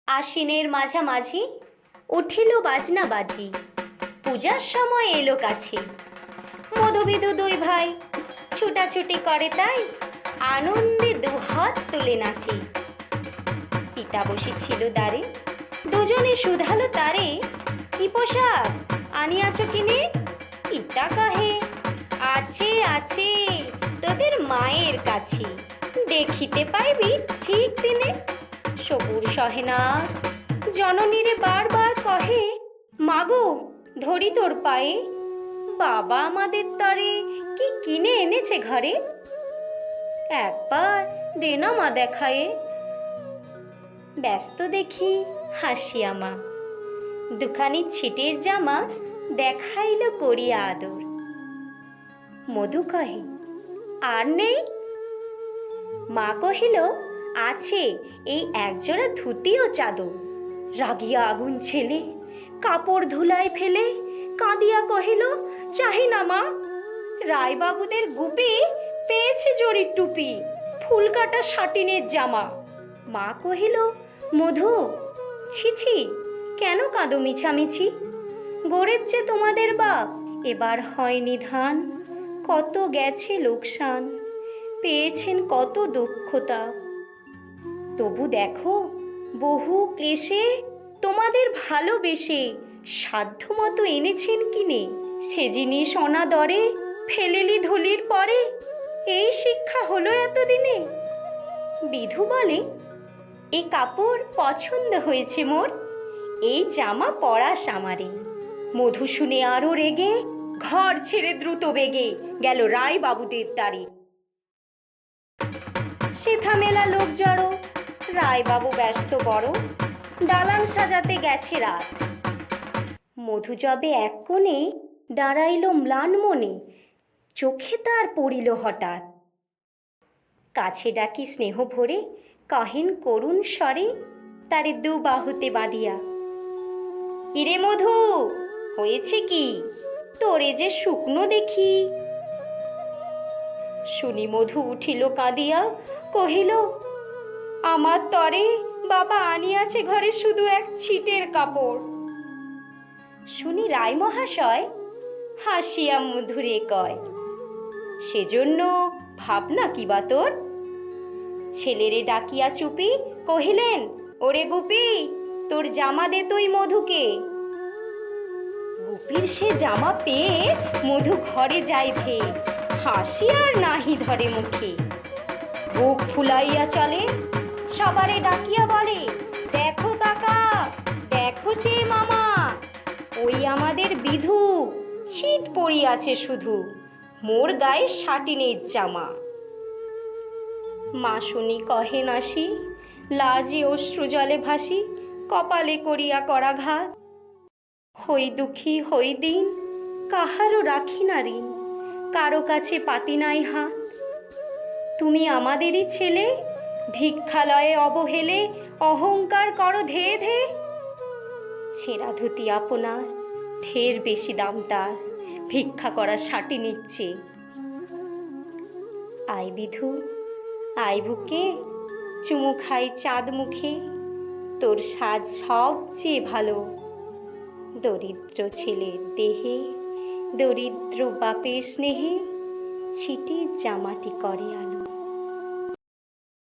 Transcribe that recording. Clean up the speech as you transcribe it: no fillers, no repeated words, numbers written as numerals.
আশ্বিনের মাঝামাঝি উঠিল বাজনা বাজি, পূজার সময় এলো কাছে। মধুবিধু দুই ভাই ছুটাছুটি করে, তাই আনন্দে দুহাত তুলে নাচে। পিতা বসেছিল দ্বারে, দুজনে শুধালো তারে, কি পোশাক আনিয়াছ কিনে? পিতা কহে, আছে আছে তোদের মায়ের কাছে, দেখিতে পাইবি ঠিক দিনে। সবুর সহে না, জননীরে বারবার কহে, মাগো ধরি তোর পায়ে, বাবা আমাদের তরে কি কিনে এনেছে ঘরে, একবার দে না মা দেখায়ে। ব্যস্ত দেখি হাসিয়া মা, দুখানি ছিটের জামা দেখাইল করিয়া আদর। মধু কহে, আর নেই? মা কহিল, আছে এই একজোড়া ধুতি ও চাদর। রাগিয়া আগুন ছেলে কাপড় ধুলায় ফেলে কাঁদিয়া কহিল, চাহি না মা, রায়বাবুদের গুপি পেয়েছে জরির টুপি, ফুল কাটা সাটিনের জামা। মা কহিল, মধু ছি ছি, কেন কাঁদো মিছামিছি? গরিব যে তোমাদের বাপ, এবার হয়নি ধান, কত গেছে লোকসান, পেয়েছেন কত দক্ষতা। তবু দেখো বহু ক্লেশে তোমাদের ভালোবেসে সাধ্য মতো এনেছেন কিনে, সে জিনিস অনাদরে ফেলেলি ধুলির পরে, এই শিক্ষা হলো এতদিনে। বিধু বলে, এই কাপড় পছন্দ হয়েছে মোর, এই জামা পরাস আমারে। মধু শুনে আরো রেগে ঘর ছেড়ে দ্রুত বেগে গেল রায় বাবুদের দ্বারে। সেথা মেলা লোক জড়ো, রায় বাবু ব্যস্ত বড়, দালান সাজাতে গেছে রাত। মধু যবে এক কোণে দাঁড়াইল ম্লান মনে, চোখে তার পড়িল হঠাৎ। কাছে ডাকি স্নেহ ভরে কহেন করুণ স্বরে, তারে দু বাহুতে বাঁধিয়া, কিরে মধু হয়েছে কি, তোরে যে শুকনো দেখি। শুনি মধু উঠিল কাঁদিয়া, কহিল, আমার তরে বাবা আনিয়াছে ঘরে শুধু এক ছিটের কাপড়। শুনি রায় মহাশয় হাসিয়া মধুরে কয়, সেজন্য ভাবনা কি বা তোর? ছেলেরে ডাকিয়া চুপি কহিলেন, ওরে গুপি, তোর জামা দে তুই মধুকে। গুপির সে জামা পেয়ে মধু ঘরে যায় ধেয়ে, হাসি আর নাহি ধরে মুখে। বুক ফুলাইয়া চলে, সবারে ডাকিয়া বলে, দেখো কাকা, দেখো চেয়ে মামা, ওই আমাদের বিধু ছিট পড়িয়াছে শুধু, মোর গায়ে সাটিনের জামা। মা শুনি কহে নাসি, লাজে অশ্রু জলে ভাসি, কপালে করিয়া করাঘাত। হই দুঃখী হই দিন, কাহারও রাখি না ঋণ, কারো কাছে পাতি নাই হাত। তুমি আমাদেরই ছেলে, ভিক্ষালয়ে অবহেলে অহংকার করো ধেয়ে ধেয়ে। ছেঁড়া ধুতি আপনার, ঢের বেশি দাম তার, ভিক্ষা করা সাটি নিচ্ছে। আই বিধু আই বুকে, চুমু খাই চাঁদ মুখে, তোর সাজ সবচেয়ে ভালো। দরিদ্র ছেলের দেহে, দরিদ্র বাপের স্নেহে, ছিটির জামাটি করে আলো।